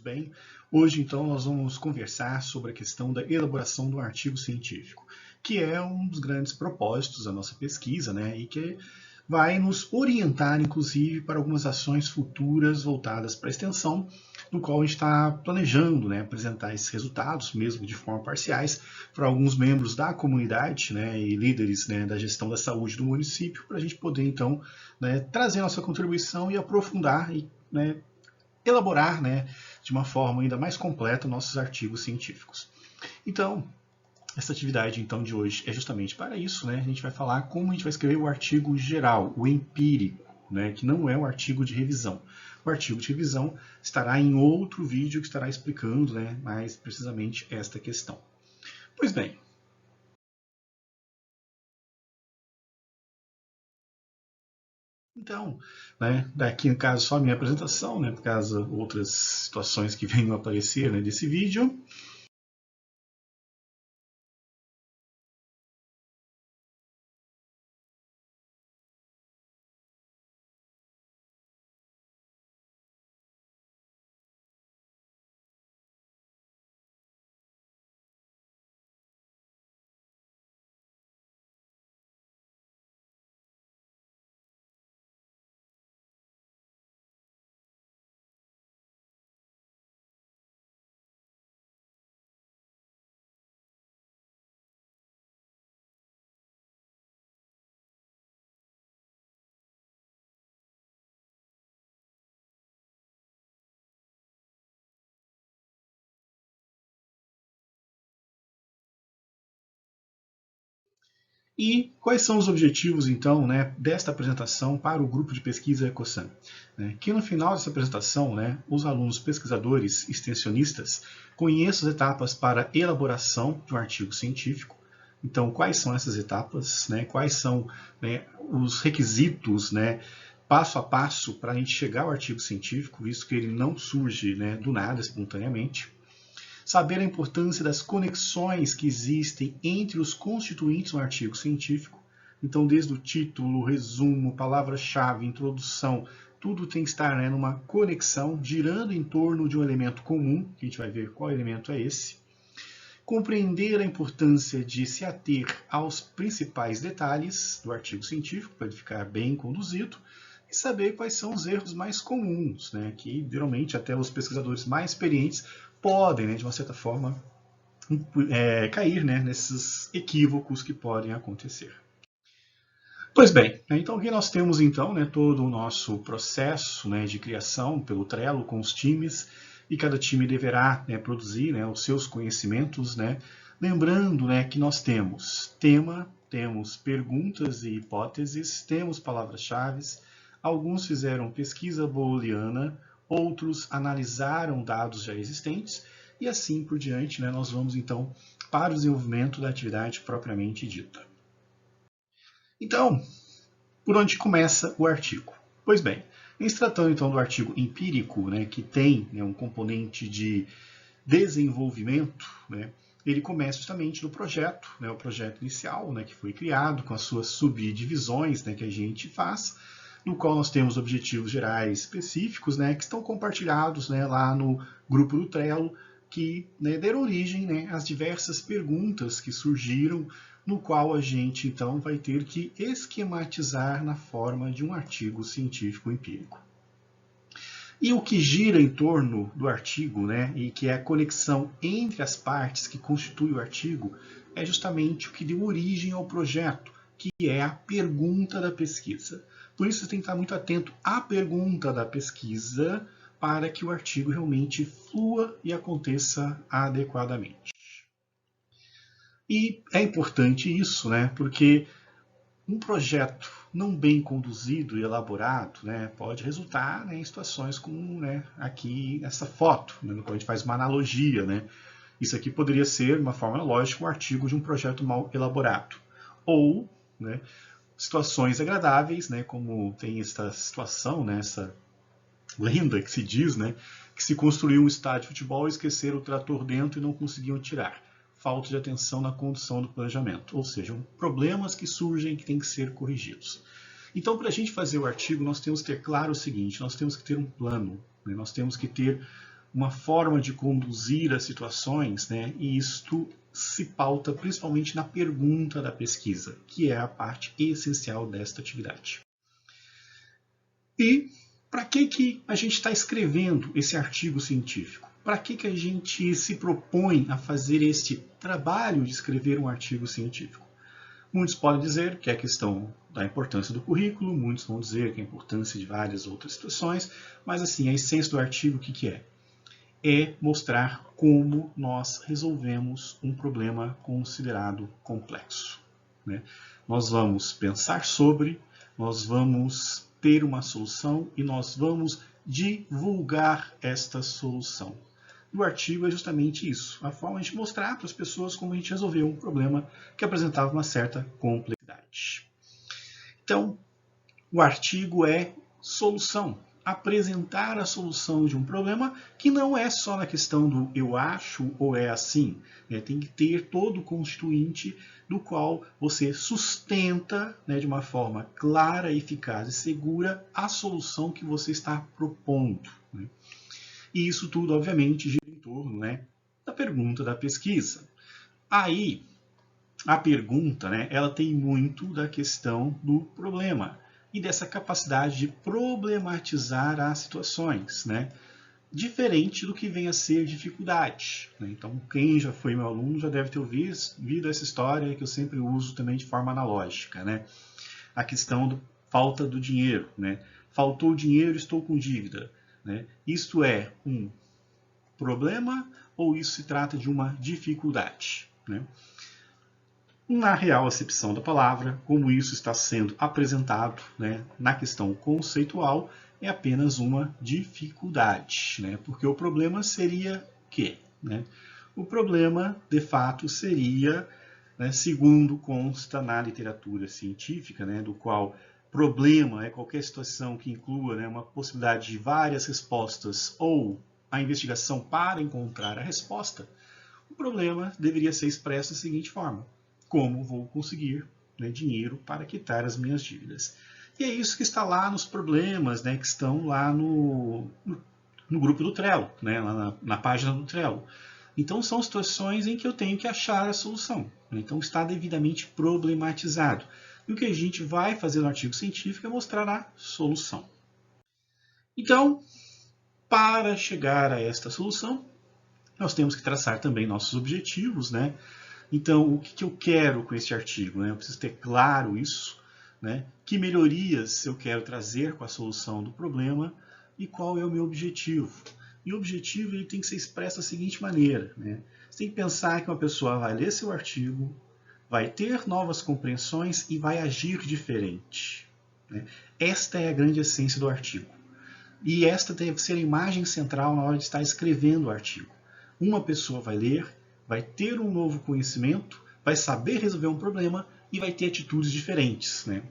bem? Hoje, então, nós vamos conversar sobre a questão da elaboração de um artigo científico, que é um dos grandes propósitos da nossa pesquisa, né? E que vai nos orientar, inclusive, para algumas ações futuras voltadas para a extensão, no qual a gente está planejando, né, apresentar esses resultados, mesmo de forma parciais, para alguns membros da comunidade, né, e líderes, né, da gestão da saúde do município, para a gente poder, então, né, trazer nossa contribuição e aprofundar e, né, elaborar, né, de uma forma ainda mais completa nossos artigos científicos. Então, essa atividade então de hoje é justamente para isso, né? A gente vai falar como a gente vai escrever o artigo geral, o empírico, né? Que não é o artigo de revisão. O artigo de revisão estará em outro vídeo que estará explicando, né, mais precisamente esta questão. Pois bem. Então, né, daqui no caso só a minha apresentação, né, por causa outras situações que venham a aparecer, né, desse vídeo. E quais são os objetivos, então, né, desta apresentação para o grupo de pesquisa EcoSan? Que no final dessa apresentação, né, os alunos pesquisadores extensionistas conheçam as etapas para a elaboração de um artigo científico. Então, quais são essas etapas? Né, quais são, né, os requisitos, né, passo a passo para a gente chegar ao artigo científico, visto que ele não surge, né, do nada, espontaneamente. Saber a importância das conexões que existem entre os constituintes do artigo científico. Então, desde o título, resumo, palavra-chave, introdução, tudo tem que estar, né, numa conexão, girando em torno de um elemento comum, que a gente vai ver qual elemento é esse. Compreender a importância de se ater aos principais detalhes do artigo científico, para ele ficar bem conduzido, e saber quais são os erros mais comuns, né, que geralmente até os pesquisadores mais experientes podem, né, de uma certa forma, cair, né, nesses equívocos que podem acontecer. Pois bem, então aqui nós temos então, né, todo o nosso processo, né, de criação pelo Trello com os times, e cada time deverá, né, produzir, né, os seus conhecimentos, né, lembrando, né, que nós temos tema, temos perguntas e hipóteses, temos palavras-chave, alguns fizeram pesquisa booleana, outros analisaram dados já existentes, e assim por diante, né, nós vamos então para o desenvolvimento da atividade propriamente dita. Então, por onde começa o artigo? Pois bem, em se tratando então do artigo empírico, né, que tem, né, um componente de desenvolvimento, né, ele começa justamente no projeto, né, o projeto inicial, né, que foi criado com as suas subdivisões, né, que a gente faz, no qual nós temos objetivos gerais específicos, né, que estão compartilhados, né, lá no grupo do Trello, que, né, deram origem, né, às diversas perguntas que surgiram, no qual a gente então vai ter que esquematizar na forma de um artigo científico empírico. E o que gira em torno do artigo, né, e que é a conexão entre as partes que constituem o artigo, é justamente o que deu origem ao projeto, que é a pergunta da pesquisa. Por isso você tem que estar muito atento à pergunta da pesquisa para que o artigo realmente flua e aconteça adequadamente. E é importante isso, né, porque um projeto não bem conduzido e elaborado, né, pode resultar, né, em situações como, né, aqui essa foto, né, no qual a gente faz uma analogia. Né. Isso aqui poderia ser, de uma forma lógica, um artigo de um projeto mal elaborado. Ou, né, situações agradáveis, né, como tem essa situação, né, essa lenda que se diz, né, que se construiu um estádio de futebol e esqueceram o trator dentro e não conseguiam tirar. Falta de atenção na condução do planejamento, ou seja, problemas que surgem que têm que ser corrigidos. Então, para a gente fazer o artigo, nós temos que ter claro o seguinte, nós temos que ter um plano, né? Nós temos que ter uma forma de conduzir as situações, né? E isto se pauta principalmente na pergunta da pesquisa, que é a parte essencial desta atividade. E para que a gente está escrevendo esse artigo científico? Para que a gente se propõe a fazer este trabalho de escrever um artigo científico? Muitos podem dizer que é a questão da importância do currículo, muitos vão dizer que é a importância de várias outras situações, mas assim, a essência do artigo o que é? É mostrar como nós resolvemos um problema considerado complexo, né? Nós vamos pensar sobre, nós vamos ter uma solução e nós vamos divulgar esta solução. E o artigo é justamente isso, a forma de mostrar para as pessoas como a gente resolveu um problema que apresentava uma certa complexidade. Então, o artigo é solução, apresentar a solução de um problema que não é só na questão do eu acho ou é assim, né? Tem que ter todo o constituinte do qual você sustenta, né, de uma forma clara, eficaz e segura a solução que você está propondo, né? E isso tudo, obviamente, gira em torno, né, da pergunta da pesquisa. Aí, a pergunta, né, ela tem muito da questão do problema e dessa capacidade de problematizar as situações, né? Diferente do que vem a ser dificuldade, né? Então, quem já foi meu aluno já deve ter ouvido essa história que eu sempre uso também de forma analógica, né? A questão da falta do dinheiro, né? Faltou dinheiro, estou com dívida, né? Isto é um problema ou isso se trata de uma dificuldade, né? Na real acepção da palavra, como isso está sendo apresentado, né, na questão conceitual, é apenas uma dificuldade, né? Porque o problema seria o quê? Né? O problema, de fato, seria, né, segundo consta na literatura científica, né, do qual problema é qualquer situação que inclua, né, uma possibilidade de várias respostas ou a investigação para encontrar a resposta, o problema deveria ser expresso da seguinte forma: como vou conseguir, né, dinheiro para quitar as minhas dívidas? E é isso que está lá nos problemas, né, que estão lá no grupo do Trello, né, lá na página do Trello. Então são situações em que eu tenho que achar a solução. Então está devidamente problematizado. E o que a gente vai fazer no artigo científico é mostrar a solução. Então, para chegar a esta solução, nós temos que traçar também nossos objetivos, né? Então, o que eu quero com este artigo? Né? Eu preciso ter claro isso, né? Que melhorias eu quero trazer com a solução do problema e qual é o meu objetivo. E o objetivo ele tem que ser expresso da seguinte maneira, né? Você tem que pensar que uma pessoa vai ler seu artigo, vai ter novas compreensões e vai agir diferente, né? Esta é a grande essência do artigo. E esta deve ser a imagem central na hora de estar escrevendo o artigo. Uma pessoa vai ler, vai ter um novo conhecimento, vai saber resolver um problema e vai ter atitudes diferentes, né?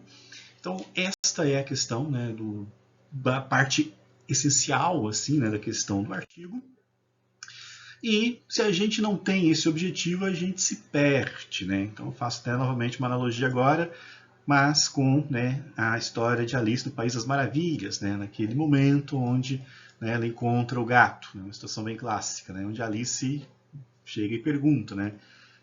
Então, esta é a questão, né, da parte essencial assim, né, da questão do artigo. E se a gente não tem esse objetivo, a gente se perde, né? Então, eu faço até novamente uma analogia agora, mas com, né, a história de Alice no País das Maravilhas, né, naquele momento onde, né, ela encontra o gato, né, uma situação bem clássica, né, onde Alice chega e pergunta, né,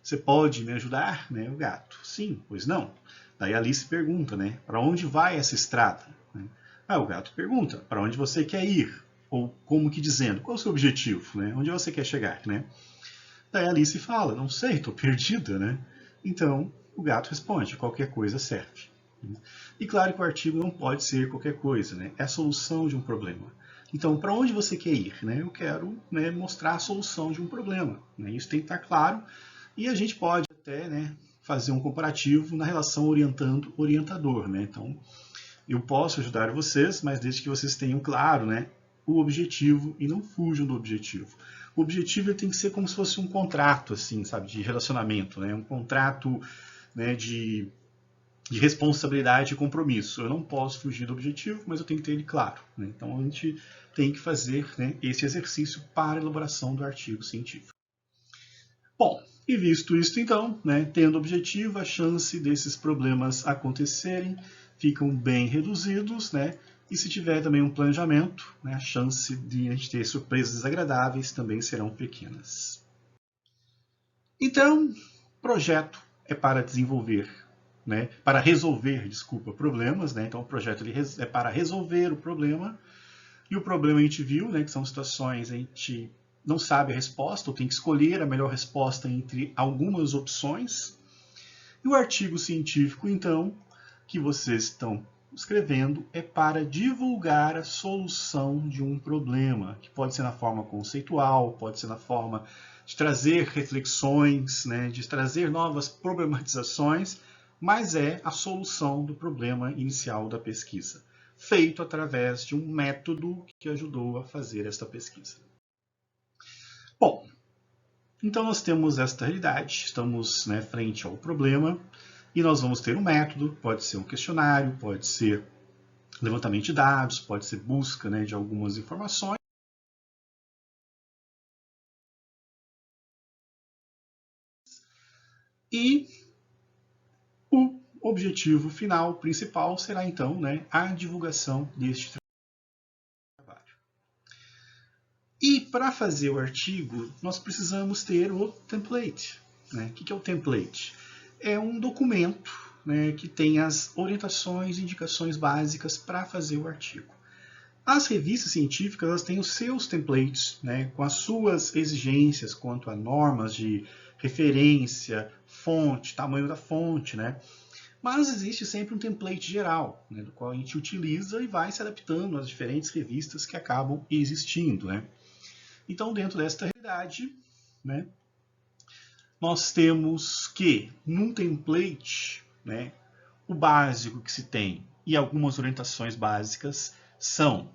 você pode me ajudar? Né, o gato, sim, pois não. Daí Alice pergunta, né, para onde vai essa estrada? Né? O gato pergunta, para onde você quer ir? Ou como que dizendo, qual é o seu objetivo? Né? Onde você quer chegar? Né? Daí Alice fala, não sei, estou perdida, né? Então, o gato responde, qualquer coisa serve. E claro que o artigo não pode ser qualquer coisa, né? É a solução de um problema. Então, para onde você quer ir? Né? Eu quero, né, mostrar a solução de um problema. Né? Isso tem que estar claro. E a gente pode até, né, fazer um comparativo na relação orientando-orientador. Né? Então, eu posso ajudar vocês, mas desde que vocês tenham claro, né, o objetivo e não fujam do objetivo. O objetivo ele tem que ser como se fosse um contrato, assim, sabe, de relacionamento, né? Um contrato, né, de responsabilidade e compromisso. Eu não posso fugir do objetivo, mas eu tenho que ter ele claro, né? Então a gente tem que fazer, né, esse exercício para a elaboração do artigo científico. Bom, e visto isto então, né, tendo objetivo, a chance desses problemas acontecerem ficam bem reduzidos, né? E se tiver também um planejamento, né, a chance de a gente ter surpresas desagradáveis também serão pequenas. Então, projeto é para desenvolver, né, para resolver, problemas, né? Então o projeto é para resolver o problema, e o problema a gente viu, né, que são situações a gente não sabe a resposta, ou tem que escolher a melhor resposta entre algumas opções. E o artigo científico, então, que vocês estão escrevendo é para divulgar a solução de um problema, que pode ser na forma conceitual, pode ser na forma de trazer reflexões, né, de trazer novas problematizações, mas é a solução do problema inicial da pesquisa, feito através de um método que ajudou a fazer esta pesquisa. Bom, então nós temos esta realidade, estamos, né, frente ao problema, e nós vamos ter um método, pode ser um questionário, pode ser levantamento de dados, pode ser busca, né, de algumas informações. E o objetivo final, principal, será então, né, a divulgação deste trabalho. E para fazer o artigo, nós precisamos ter o template. Né? O que é o template? É um documento, né, que tem as orientações e indicações básicas para fazer o artigo. As revistas científicas elas têm os seus templates, né, com as suas exigências quanto a normas de referência, fonte, tamanho da fonte, né? Mas existe sempre um template geral, né, do qual a gente utiliza e vai se adaptando às diferentes revistas que acabam existindo, né? Então, dentro desta realidade, né, nós temos que, num template, né, o básico que se tem e algumas orientações básicas são: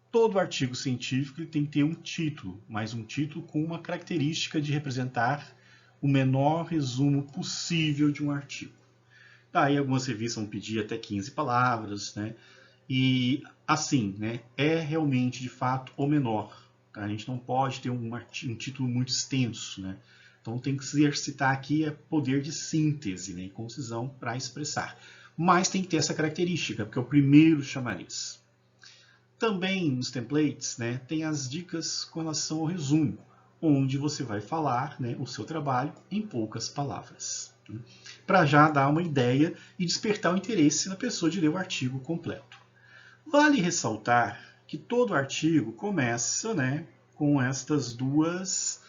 todo artigo científico tem que ter um título, mas um título com uma característica de representar o menor resumo possível de um artigo. Daí algumas revistas vão pedir até 15 palavras, né? E assim, né, é realmente de fato o menor. Tá? A gente não pode ter um título muito extenso, né? Então tem que se exercitar aqui poder de síntese, né, e concisão para expressar. Mas tem que ter essa característica, porque é o primeiro chamariz. Também nos templates, né, tem as dicas com relação ao resumo, onde você vai falar, né, o seu trabalho em poucas palavras, né, para já dar uma ideia e despertar o interesse na pessoa de ler o artigo completo. Vale ressaltar que todo artigo começa, né, com estas duas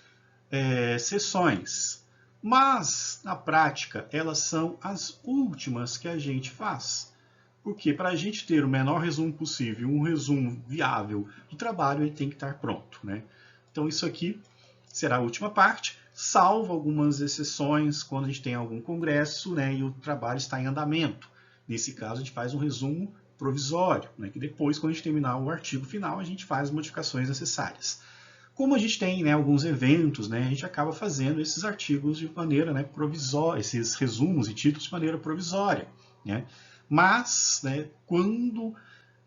seções, mas na prática elas são as últimas que a gente faz. Porque para a gente ter o menor resumo possível, um resumo viável do trabalho, ele tem que estar pronto, né? Então isso aqui será a última parte, salvo algumas exceções quando a gente tem algum congresso, né, e o trabalho está em andamento. Nesse caso, a gente faz um resumo provisório, né, que depois, quando a gente terminar o artigo final, a gente faz as modificações necessárias. Como a gente tem, né, alguns eventos, né, a gente acaba fazendo esses artigos de maneira, né, provisória, esses resumos e títulos de maneira provisória, né? Mas, né, quando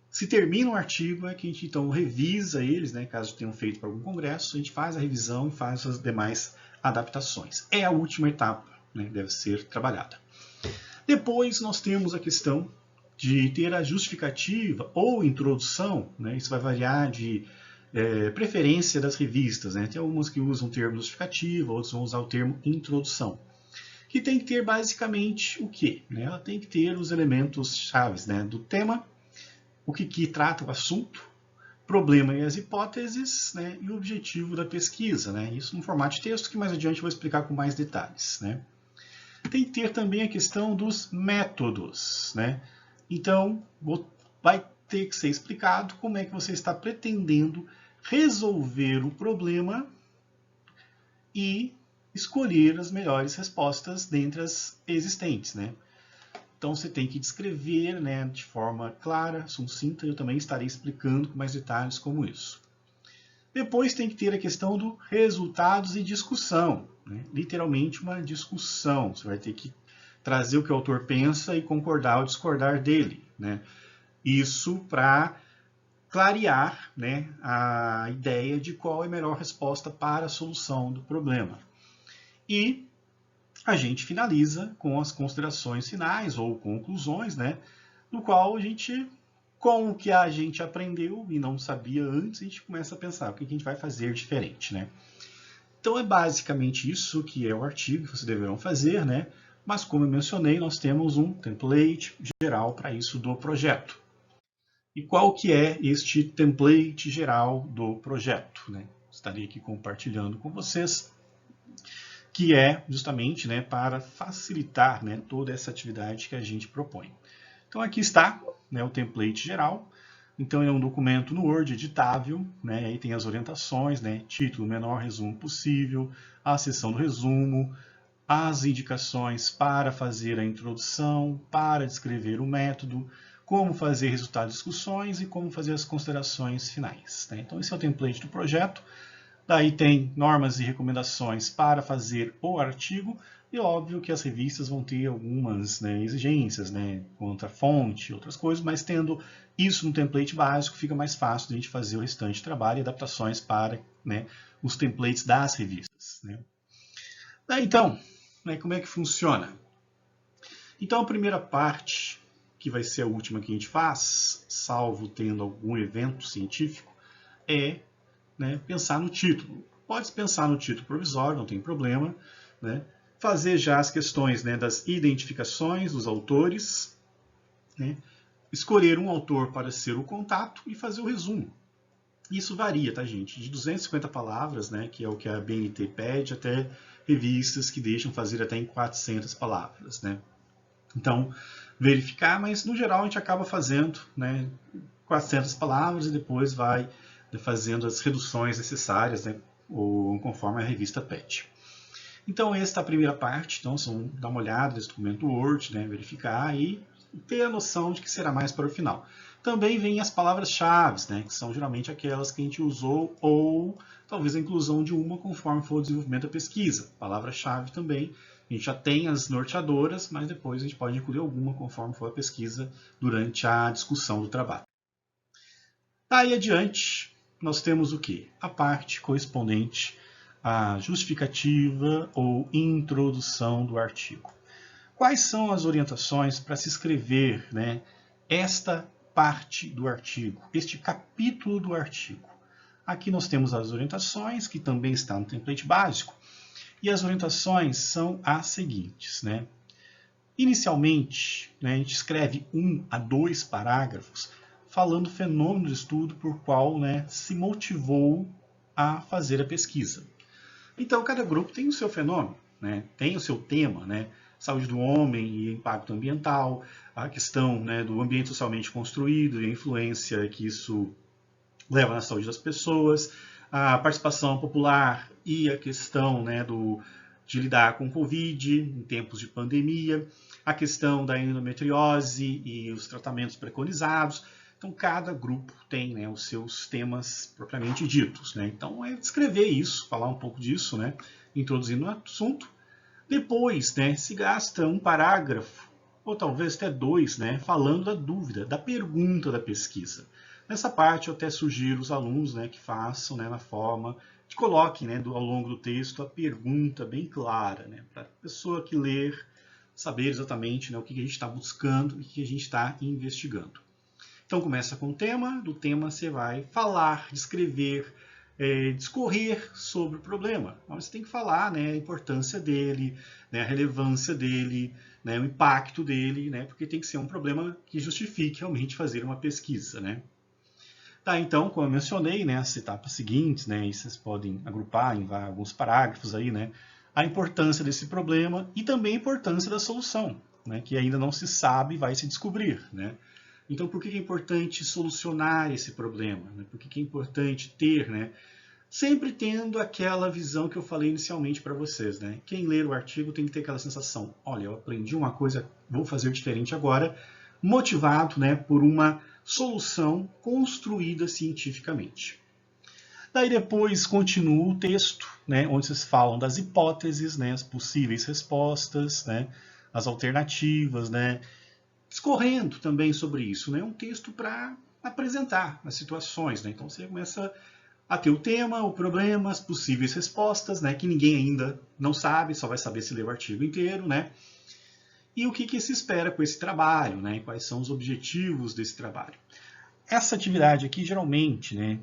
se termina um artigo, é que a gente então revisa eles, né, caso tenham feito para algum congresso, a gente faz a revisão e faz as demais adaptações. É a última etapa, né, que deve ser trabalhada. Depois nós temos a questão de ter a justificativa ou introdução, né, isso vai variar de preferência das revistas, né? Tem algumas que usam o termo justificativa, outros vão usar o termo introdução. Que tem que ter basicamente o quê? Né? Ela tem que ter os elementos chaves, né, do tema, o que trata o assunto, problema e as hipóteses, né, e o objetivo da pesquisa. Né? Isso no formato de texto que mais adiante eu vou explicar com mais detalhes. Né? Tem que ter também a questão dos métodos. Né? Então, vai ter que ser explicado como é que você está pretendendo resolver o problema e escolher as melhores respostas dentre as existentes, né? Então você tem que descrever, né, de forma clara, sucinta, e eu também estarei explicando com mais detalhes como isso. Depois tem que ter a questão do resultados e discussão, né? Literalmente uma discussão. Você vai ter que trazer o que o autor pensa e concordar ou discordar dele, né? Isso para clarear, né, a ideia de qual é a melhor resposta para a solução do problema. E a gente finaliza com as considerações finais ou conclusões, né, no qual a gente com o que a gente aprendeu e não sabia antes, a gente começa a pensar o que a gente vai fazer diferente, né? Então é basicamente isso que é o artigo que vocês deverão fazer, né? Mas como eu mencionei, nós temos um template geral para isso do projeto. E qual que é este template geral do projeto, né? Estarei aqui compartilhando com vocês, que é justamente, né, para facilitar, né, toda essa atividade que a gente propõe. Então aqui está, né, o template geral. Então é um documento no Word editável, né, aí tem as orientações, né, título, menor resumo possível, a seção do resumo, as indicações para fazer a introdução, para descrever o método, como fazer resultado de discussões e como fazer as considerações finais, né? Então esse é o template do projeto. Daí tem normas e recomendações para fazer o artigo, e óbvio que as revistas vão ter algumas, né, exigências, né, quanto à fonte, outras coisas, mas tendo isso no template básico, fica mais fácil de a gente fazer o restante do trabalho e adaptações para, né, os templates das revistas, né. Daí então, né, como é que funciona? Então a primeira parte, que vai ser a última que a gente faz, salvo tendo algum evento científico, é, né, pensar no título. Pode pensar no título provisório, não tem problema, né? Fazer já as questões, né, das identificações dos autores, né? Escolher um autor para ser o contato e fazer o resumo. Isso varia, tá, gente? De 250 palavras, né, que é o que a BNT pede, até revistas que deixam fazer até em 400 palavras, né? Então, verificar, mas no geral a gente acaba fazendo, né, 400 palavras e depois vai fazendo as reduções necessárias, né, ou conforme a revista pede. Então, esta é a primeira parte. Então, dar uma olhada nesse documento Word, né, verificar e ter a noção de que será mais para o final. Também vem as palavras-chave, né, que são geralmente aquelas que a gente usou ou talvez a inclusão de uma conforme for o desenvolvimento da pesquisa. Palavra-chave também. A gente já tem as norteadoras, mas depois a gente pode incluir alguma conforme for a pesquisa durante a discussão do trabalho. Daí adiante, nós temos o quê? A parte correspondente à justificativa ou introdução do artigo. Quais são as orientações para se escrever, né, esta parte do artigo, este capítulo do artigo? Aqui nós temos as orientações, que também está no template básico, e as orientações são as seguintes, né? Inicialmente, né, a gente escreve 1 a 2 parágrafos falando o fenômeno de estudo por qual, né, se motivou a fazer a pesquisa. Então, cada grupo tem o seu fenômeno, né, tem o seu tema, né, saúde do homem e impacto ambiental, a questão, né, do ambiente socialmente construído e a influência que isso leva na saúde das pessoas, a participação popular e a questão, né, de lidar com o Covid em tempos de pandemia, a questão da endometriose e os tratamentos preconizados. Então, cada grupo tem, né, os seus temas propriamente ditos, né? Então, é descrever isso, falar um pouco disso, né, introduzindo o assunto. Depois, né, se gasta um parágrafo, ou talvez até 2, né, falando da dúvida, da pergunta da pesquisa. Nessa parte, eu até sugiro os alunos, né, que façam, né, na forma, que coloquem, né, ao longo do texto a pergunta bem clara, né, para a pessoa que ler saber exatamente, né, o que a gente está buscando e o que a gente está investigando. Então começa com o tema, do tema você vai falar, descrever, discorrer sobre o problema. Então, você tem que falar, né, a importância dele, né, a relevância dele, né, o impacto dele, né, porque tem que ser um problema que justifique realmente fazer uma pesquisa, né. Tá, então, como eu mencionei, né, as etapas seguintes, né, e vocês podem agrupar em alguns parágrafos aí, né, a importância desse problema e também a importância da solução, né, que ainda não se sabe e vai se descobrir, né. Então, por que é importante solucionar esse problema? Né? Por que é importante ter, né? Sempre tendo aquela visão que eu falei inicialmente para vocês, né? Quem ler o artigo tem que ter aquela sensação, olha, eu aprendi uma coisa, vou fazer diferente agora, motivado, né, por uma solução construída cientificamente. Daí depois continua o texto, né, onde vocês falam das hipóteses, né, as possíveis respostas, né, as alternativas, né, discorrendo também sobre isso, né? Um texto para apresentar as situações, né? Então você começa a ter o tema, o problema, as possíveis respostas, né? Que ninguém ainda não sabe, só vai saber se ler o artigo inteiro, né? E o que se espera com esse trabalho, né? Quais são os objetivos desse trabalho? essa atividade aqui, geralmente, né,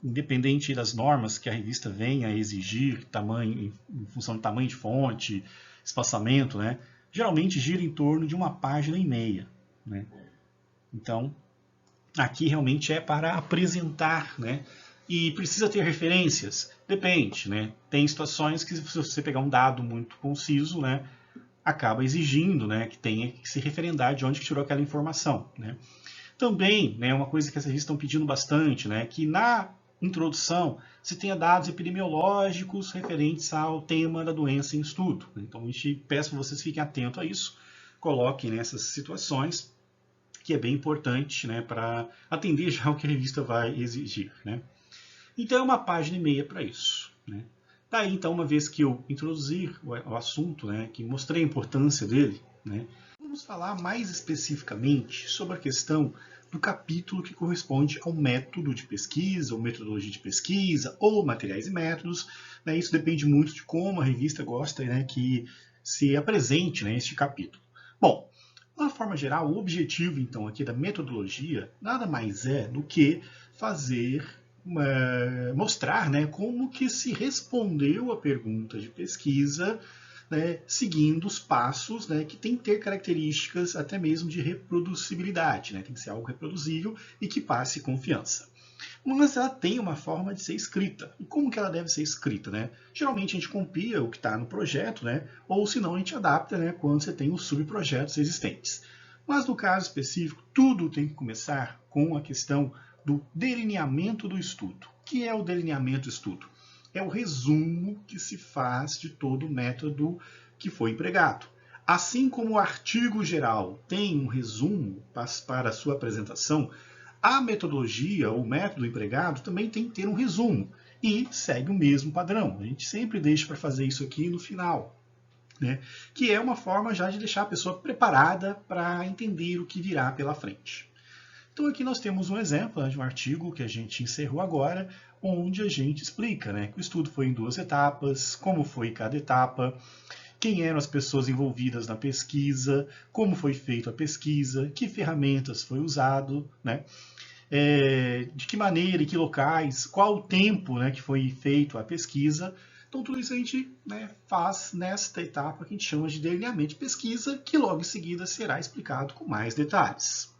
independente das normas que a revista venha a exigir, tamanho, em função do tamanho de fonte, espaçamento, né, geralmente gira em torno de 1,5 páginas. Né? Então, aqui realmente é para apresentar, né? E precisa ter referências? Depende, né? Tem situações que, se você pegar um dado muito conciso, né, acaba exigindo, né, que tenha que se referendar de onde que tirou aquela informação, né? Também, né, uma coisa que as revistas estão pedindo bastante, né, que na introdução se tenha dados epidemiológicos referentes ao tema da doença em estudo. Então, a gente peço que vocês fiquem atentos a isso, coloquem nessas situações, que é bem importante, né, para atender já o que a revista vai exigir. Né? Então, é 1,5 páginas para isso. Né? Daí, então, uma vez que eu introduzir o assunto, né, que mostrei a importância dele, né, vamos falar mais especificamente sobre a questão do capítulo que corresponde ao método de pesquisa, ou metodologia de pesquisa, ou materiais e métodos. Né? Isso depende muito de como a revista gosta, né, que se apresente, né, este capítulo. Bom, de uma forma geral, o objetivo, então, aqui da metodologia nada mais é do que fazer, mostrar, né, como que se respondeu a pergunta de pesquisa, né, seguindo os passos, né, que tem que ter características até mesmo de reproducibilidade. Né, tem que ser algo reproduzível e que passe confiança. Mas ela tem uma forma de ser escrita. E como que ela deve ser escrita? Né? Geralmente a gente copia o que está no projeto, né? Ou se não a gente adapta, né, quando você tem os subprojetos existentes. Mas no caso específico, tudo tem que começar com a questão do delineamento do estudo. O que é o delineamento do estudo? É o resumo que se faz de todo o método que foi empregado. Assim como o artigo geral tem um resumo para a sua apresentação, a metodologia, o método empregado, também tem que ter um resumo e segue o mesmo padrão. A gente sempre deixa para fazer isso aqui no final, né? Que é uma forma já de deixar a pessoa preparada para entender o que virá pela frente. Então aqui nós temos um exemplo, né, de um artigo que a gente encerrou agora, onde a gente explica, né, que o estudo foi em 2 etapas, como foi cada etapa, quem eram as pessoas envolvidas na pesquisa, como foi feita a pesquisa, que ferramentas foi usado, né, de que maneira, em que locais, qual o tempo, né, que foi feito a pesquisa. Então tudo isso a gente, né, faz nesta etapa que a gente chama de delineamento de pesquisa, que logo em seguida será explicado com mais detalhes.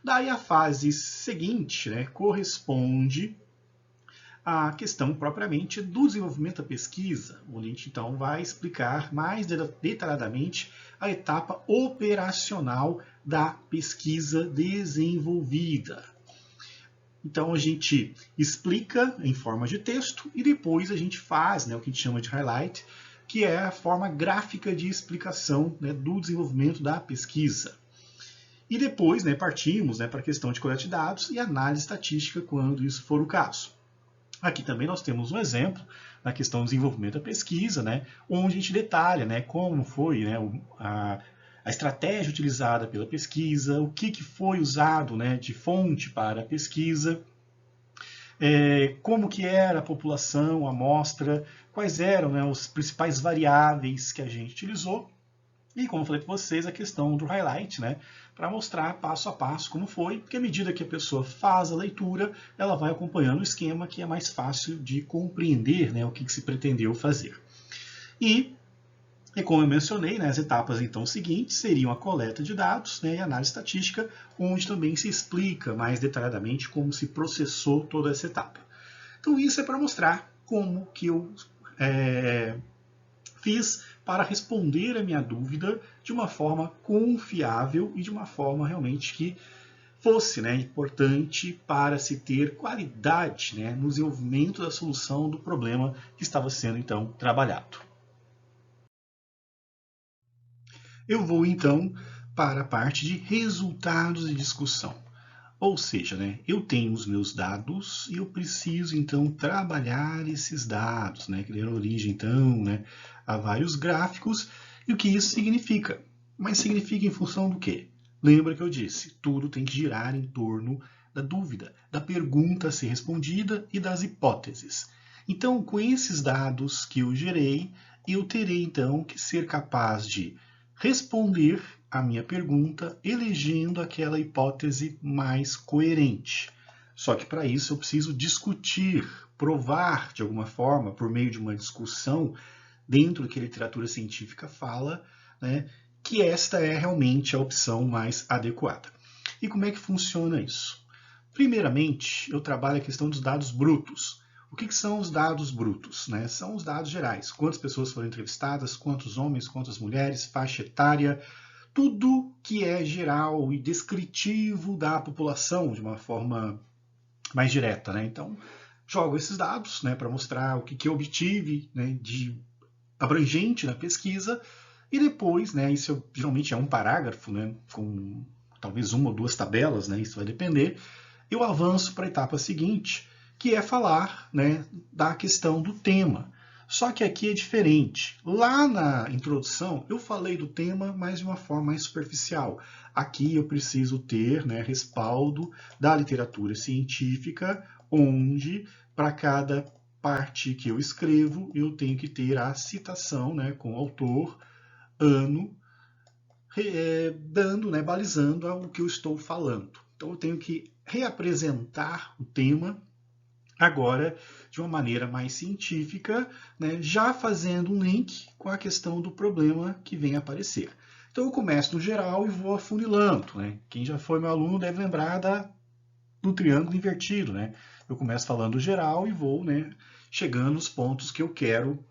Daí a fase seguinte, né, corresponde à questão propriamente do desenvolvimento da pesquisa, onde a gente então vai explicar mais detalhadamente a etapa operacional da pesquisa desenvolvida. Então a gente explica em forma de texto e depois a gente faz, né, o que a gente chama de highlight, que é a forma gráfica de explicação, né, do desenvolvimento da pesquisa. E depois, né, partimos, né, para a questão de coleta de dados e análise estatística, quando isso for o caso. Aqui também nós temos um exemplo na questão do desenvolvimento da pesquisa, né, onde a gente detalha, né, como foi, né, a estratégia utilizada pela pesquisa, o que foi usado, né, de fonte para a pesquisa, como que era a população, a amostra, quais eram, né, os principais variáveis que a gente utilizou. E como eu falei para vocês, a questão do highlight, né, para mostrar passo a passo como foi, porque à medida que a pessoa faz a leitura, ela vai acompanhando o esquema, que é mais fácil de compreender, né, o que se pretendeu fazer. E como eu mencionei, né, as etapas então seguintes seriam a coleta de dados, né, e a análise estatística, onde também se explica mais detalhadamente como se processou toda essa etapa. Então isso é para mostrar como que eu fiz para responder a minha dúvida de uma forma confiável e de uma forma realmente que fosse, né, importante para se ter qualidade, né, no desenvolvimento da solução do problema que estava sendo então trabalhado. Eu vou então para a parte de resultados de discussão. Ou seja, né, eu tenho os meus dados e eu preciso então trabalhar esses dados, né, que deram origem então, né, a vários gráficos. E o que isso significa? Mas significa em função do quê? Lembra que eu disse, tudo tem que girar em torno da dúvida, da pergunta a ser respondida e das hipóteses. Então, com esses dados que eu gerei, eu terei então que ser capaz de responder a minha pergunta elegendo aquela hipótese mais coerente. Só que para isso eu preciso discutir, provar de alguma forma, por meio de uma discussão dentro do que a literatura científica fala, né, que esta é realmente a opção mais adequada. E como é que funciona isso? Primeiramente, eu trabalho a questão dos dados brutos. O que são os dados brutos? Né? São os dados gerais. Quantas pessoas foram entrevistadas, quantos homens, quantas mulheres, faixa etária, tudo que é geral e descritivo da população de uma forma mais direta. Né? Então, jogo esses dados, né, para mostrar o que eu obtive, né, de abrangente na pesquisa, e depois, né, isso geralmente é um parágrafo, né, com talvez uma ou duas tabelas, né, isso vai depender, eu avanço para a etapa seguinte, que é falar, né, da questão do tema. Só que aqui é diferente. Lá na introdução eu falei do tema, mas de uma forma mais superficial. Aqui eu preciso ter, né, respaldo da literatura científica, onde para cada parte que eu escrevo eu tenho que ter a citação, né, com o autor, ano, dando, né, balizando o que eu estou falando. Então eu tenho que reapresentar o tema agora de uma maneira mais científica, né, já fazendo um link com a questão do problema que vem aparecer. Então eu começo no geral e vou afunilando. Né? Quem já foi meu aluno deve lembrar do triângulo invertido. Né? Eu começo falando geral e vou, né, chegando nos pontos que eu quero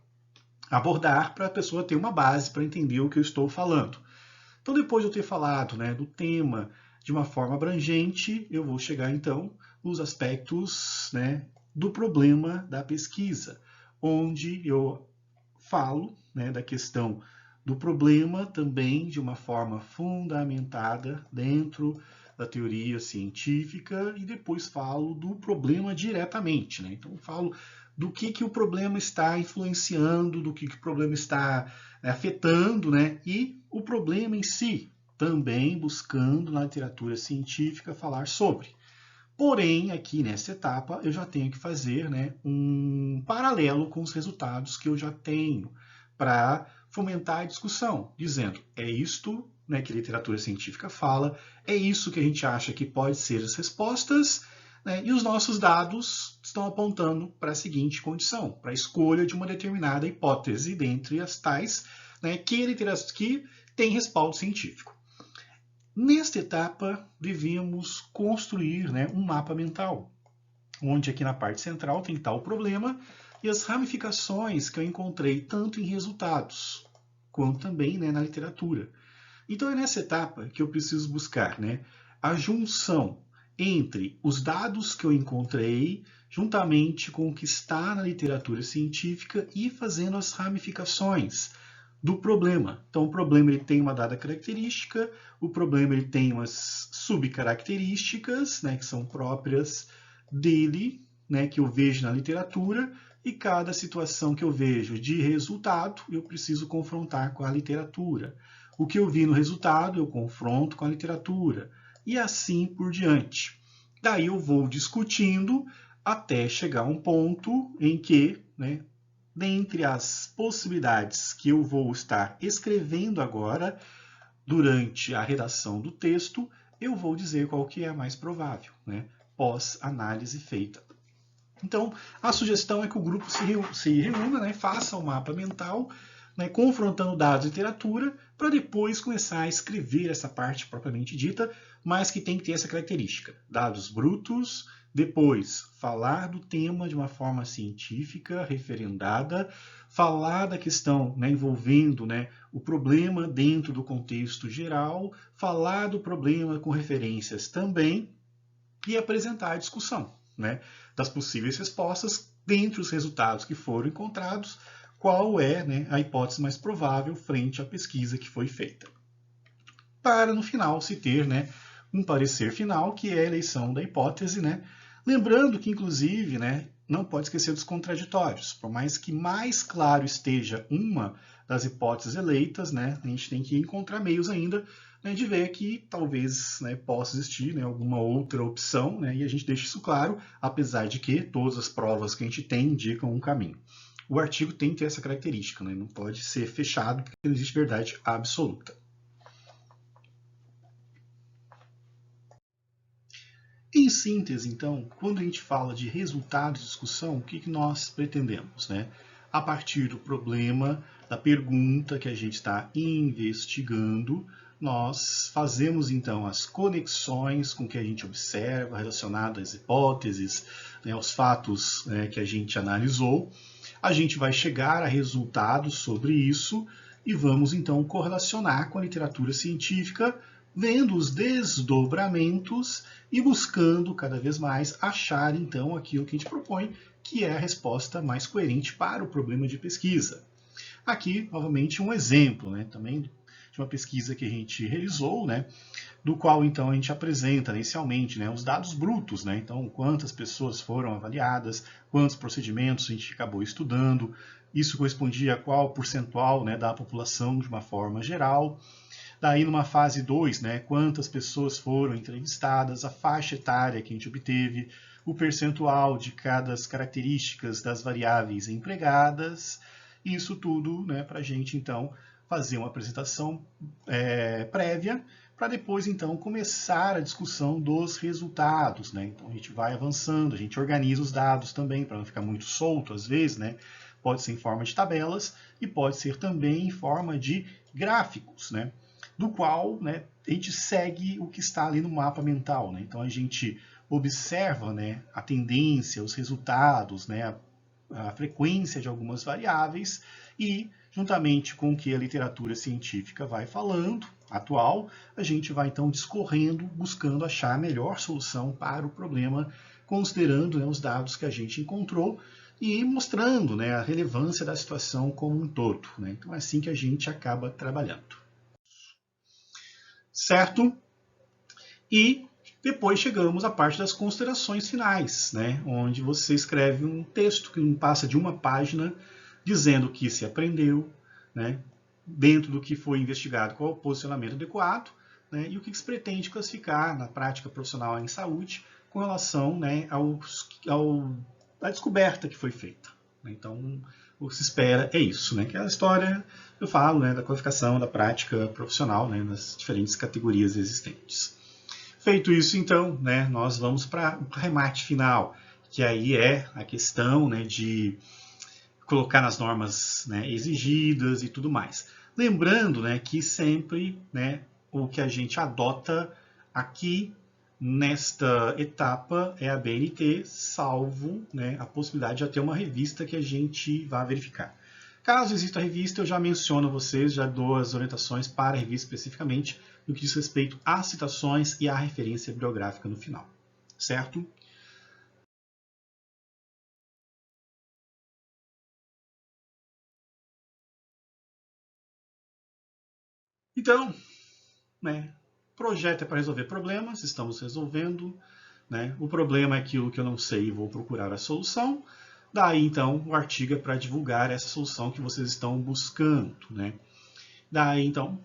abordar para a pessoa ter uma base para entender o que eu estou falando. Então depois de eu ter falado, né, do tema de uma forma abrangente, eu vou chegar então nos aspectos, né, do problema da pesquisa, onde eu falo, né, da questão do problema também de uma forma fundamentada dentro da teoria científica e depois falo do problema diretamente. Né? Então falo do que o problema está influenciando, do que o problema está, né, afetando, né? E o problema em si, também buscando na literatura científica falar sobre. Porém, aqui nessa etapa, eu já tenho que fazer, né, um paralelo com os resultados que eu já tenho para fomentar a discussão, dizendo, é isto, né, que a literatura científica fala, é isso que a gente acha que pode ser as respostas, né, e os nossos dados estão apontando para a seguinte condição, para a escolha de uma determinada hipótese dentre as tais, né, que tem respaldo científico. Nesta etapa, devemos construir, né, um mapa mental, onde aqui na parte central tem tal problema e as ramificações que eu encontrei tanto em resultados, quanto também, né, na literatura. Então é nessa etapa que eu preciso buscar, né, a junção entre os dados que eu encontrei, juntamente com o que está na literatura científica e fazendo as ramificações do problema. Então o problema ele tem uma dada característica, o problema ele tem umas subcaracterísticas, né, que são próprias dele, né, que eu vejo na literatura, e cada situação que eu vejo de resultado, eu preciso confrontar com a literatura. O que eu vi no resultado, eu confronto com a literatura, e assim por diante. Daí eu vou discutindo até chegar a um ponto em que, né, dentre as possibilidades que eu vou estar escrevendo agora, durante a redação do texto, eu vou dizer qual que é a mais provável, né, pós-análise feita. Então, a sugestão é que o grupo se reúna, né, faça um mapa mental, né, confrontando dados e literatura, para depois começar a escrever essa parte propriamente dita, mas que tem que ter essa característica. Dados brutos, depois falar do tema de uma forma científica, referendada, falar da questão, né, envolvendo, né, o problema dentro do contexto geral, falar do problema com referências também e apresentar a discussão, né, das possíveis respostas dentre os resultados que foram encontrados, qual é, né, a hipótese mais provável frente à pesquisa que foi feita. Para no final se ter, né, um parecer final, que é a eleição da hipótese, né, lembrando que inclusive, né, não pode esquecer dos contraditórios, por mais que mais claro esteja uma das hipóteses eleitas, né, a gente tem que encontrar meios ainda, né, de ver que talvez, né, possa existir, né, alguma outra opção, né, e a gente deixa isso claro, apesar de que todas as provas que a gente tem indicam um caminho. O artigo tem que ter essa característica, né, não pode ser fechado porque não existe verdade absoluta. Em síntese, então, quando a gente fala de resultados de discussão, o que nós pretendemos, né? A partir do problema, da pergunta que a gente está investigando, nós fazemos então as conexões com o que a gente observa, relacionado às hipóteses, né, aos fatos, né, que a gente analisou. A gente vai chegar a resultados sobre isso e vamos então correlacionar com a literatura científica, vendo os desdobramentos e buscando cada vez mais achar então aquilo que a gente propõe, que é a resposta mais coerente para o problema de pesquisa. Aqui, novamente, um exemplo, né, também de uma pesquisa que a gente realizou, né, do qual então a gente apresenta inicialmente, né, os dados brutos, né, então quantas pessoas foram avaliadas, quantos procedimentos a gente acabou estudando, isso correspondia a qual percentual, né, da população de uma forma geral. Daí, numa fase 2, né, quantas pessoas foram entrevistadas, a faixa etária que a gente obteve, o percentual de cada características das variáveis empregadas, isso tudo, né, para a gente, então, fazer uma apresentação prévia, para depois, então, começar a discussão dos resultados, né? Então, a gente vai avançando, a gente organiza os dados também, para não ficar muito solto, às vezes, né? Pode ser em forma de tabelas e pode ser também em forma de gráficos, né? Do qual, né, a gente segue o que está ali no mapa mental, né? Então a gente observa, né, a tendência, os resultados, né, a frequência de algumas variáveis e, juntamente com o que a literatura científica vai falando, atual, a gente vai então discorrendo, buscando achar a melhor solução para o problema, considerando, né, os dados que a gente encontrou e mostrando, né, a relevância da situação como um todo, né? Então é assim que a gente acaba trabalhando. Certo? E depois chegamos à parte das considerações finais, né? Onde você escreve um texto que não passa de uma página, dizendo o que se aprendeu, né? Dentro do que foi investigado, qual é o posicionamento adequado, né? E o que se pretende classificar na prática profissional em saúde com relação, né, à descoberta que foi feita. Então, o que se espera é isso, né? Que é a história, eu falo, né, da qualificação da prática profissional, né, nas diferentes categorias existentes. Feito isso, então, né, nós vamos para o remate final, que aí é a questão, né, de colocar nas normas, né, exigidas e tudo mais. Lembrando, né, que sempre, né, o que a gente adota aqui nesta etapa é a BNT, salvo, né, a possibilidade de já ter uma revista que a gente vá verificar. Caso exista a revista, eu já menciono a vocês, já dou as orientações para a revista especificamente, no que diz respeito às citações e à referência bibliográfica no final. Certo? Então, né, projeto é para resolver problemas, estamos resolvendo. Né? O problema é aquilo que eu não sei e vou procurar a solução. Daí, então, o artigo é para divulgar essa solução que vocês estão buscando. Né? Daí, então,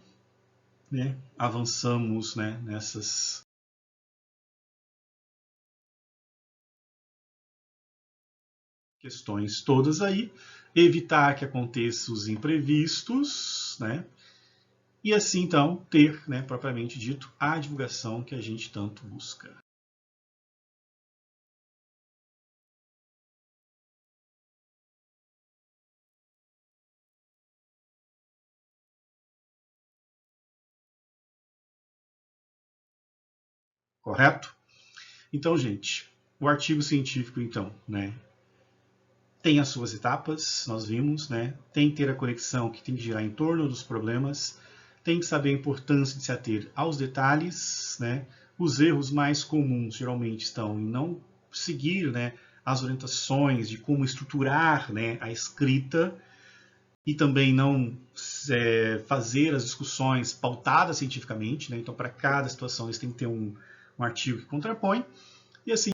né, avançamos, né, nessas questões todas aí, evitar que aconteçam os imprevistos, né? E assim, então, ter, né, propriamente dito, a divulgação que a gente tanto busca. Correto? Então, gente, o artigo científico, então, né, tem as suas etapas, nós vimos, né? Tem que ter a conexão que tem que girar em torno dos problemas, tem que saber a importância de se ater aos detalhes, né? Os erros mais comuns geralmente estão em não seguir, né, as orientações de como estruturar, né, a escrita e também não fazer as discussões pautadas cientificamente, né? Então, para cada situação, eles têm que ter um artigo que contrapõe. E assim,